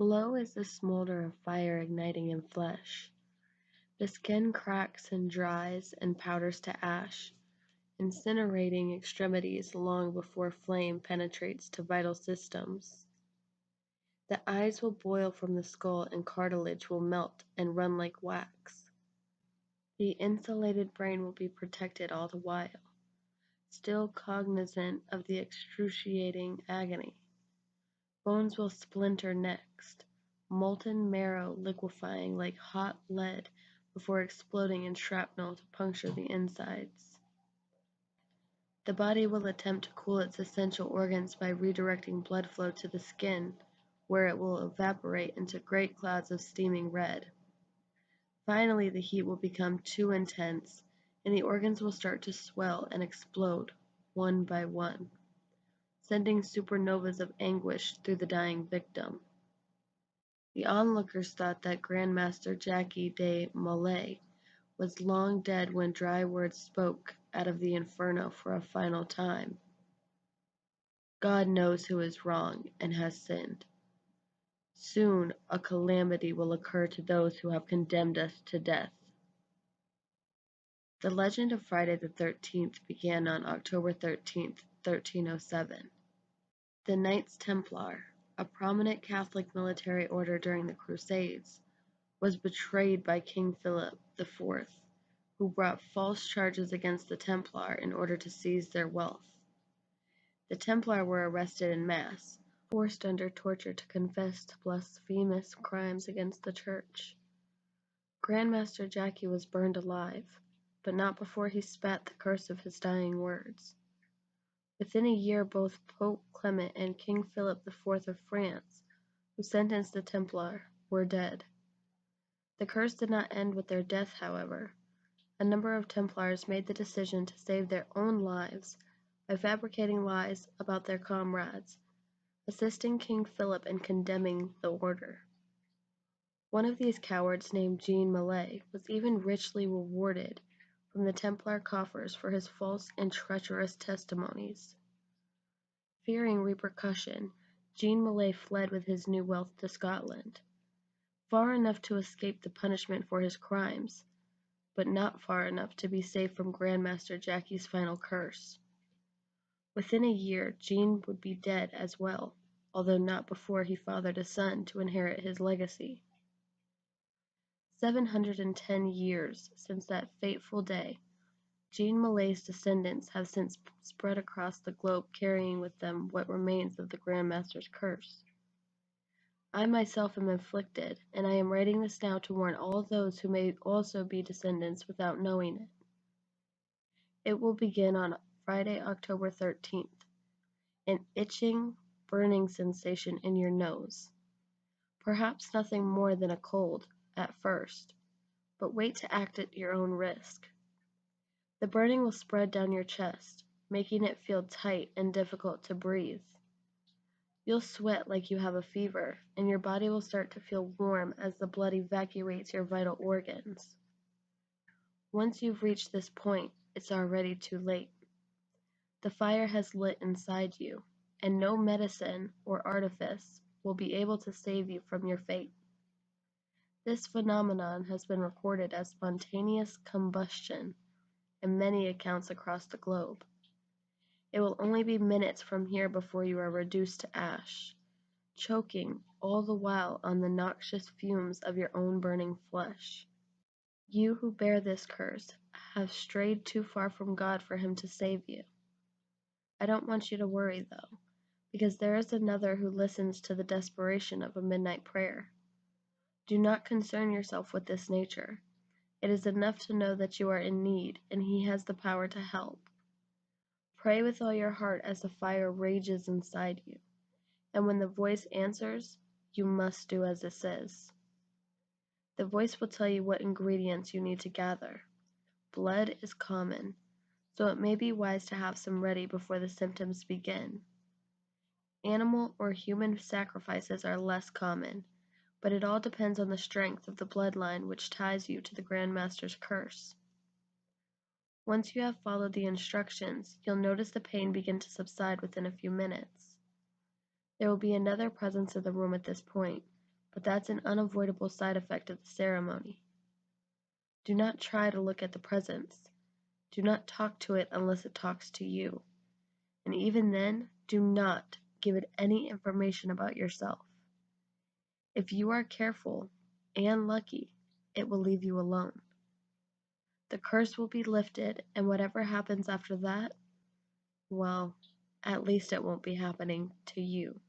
Low is the smolder of fire igniting in flesh. The skin cracks and dries and powders to ash, incinerating extremities long before flame penetrates to vital systems. The eyes will boil from the skull and cartilage will melt and run like wax. The insulated brain will be protected all the while, still cognizant of the excruciating agony. Bones will splinter next, molten marrow liquefying like hot lead before exploding in shrapnel to puncture the insides. The body will attempt to cool its essential organs by redirecting blood flow to the skin, where it will evaporate into great clouds of steaming red. Finally, the heat will become too intense, and the organs will start to swell and explode, one by one, sending supernovas of anguish through the dying victim. The onlookers thought that Grandmaster Jackie de Molay was long dead when dry words spoke out of the inferno for a final time. God knows who is wrong and has sinned. Soon a calamity will occur to those who have condemned us to death. The legend of Friday the 13th began on October 13th, 1307. The Knights Templar, a prominent Catholic military order during the Crusades, was betrayed by King Philip IV, who brought false charges against the Templar in order to seize their wealth. The Templar were arrested en masse, forced under torture to confess to blasphemous crimes against the Church. Grandmaster Jackie was burned alive, but not before he spat the curse of his dying words. Within a year, both Pope Clement and King Philip IV of France, who sentenced the Templar, were dead. The curse did not end with their death, however. A number of Templars made the decision to save their own lives by fabricating lies about their comrades, assisting King Philip in condemning the order. One of these cowards, named Jean Mallet, was even richly rewarded from the Templar coffers for his false and treacherous testimonies. Fearing repercussion, Jean Mallet fled with his new wealth to Scotland, far enough to escape the punishment for his crimes, but not far enough to be safe from Grandmaster Jackie's final curse. Within a year, Jean would be dead as well, although not before he fathered a son to inherit his legacy. 710 years since that fateful day, Jean Malet's descendants have since spread across the globe, carrying with them what remains of the Grandmaster's curse. I myself am afflicted, and I am writing this now to warn all those who may also be descendants without knowing it. It will begin on Friday, October 13th, an itching, burning sensation in your nose. Perhaps nothing more than a cold at first, but wait to act at your own risk. The burning will spread down your chest, making it feel tight and difficult to breathe. You'll sweat like you have a fever, and your body will start to feel warm as the blood evacuates your vital organs. Once you've reached this point, it's already too late. The fire has lit inside you, and no medicine or artifice will be able to save you from your fate. This phenomenon has been recorded as spontaneous combustion in many accounts across the globe. It will only be minutes from here before you are reduced to ash, choking all the while on the noxious fumes of your own burning flesh. You who bear this curse have strayed too far from God for him to save you. I don't want you to worry, though, because there is another who listens to the desperation of a midnight prayer. Do not concern yourself with this nature. It is enough to know that you are in need, and he has the power to help. Pray with all your heart as the fire rages inside you, and when the voice answers, you must do as it says. The voice will tell you what ingredients you need to gather. Blood is common, so it may be wise to have some ready before the symptoms begin. Animal or human sacrifices are less common, but it all depends on the strength of the bloodline which ties you to the Grandmaster's curse. Once you have followed the instructions, you'll notice the pain begin to subside within a few minutes. There will be another presence in the room at this point, but that's an unavoidable side effect of the ceremony. Do not try to look at the presence. Do not talk to it unless it talks to you. And even then, do not give it any information about yourself. If you are careful and lucky, it will leave you alone. The curse will be lifted, and whatever happens after that, well, at least it won't be happening to you.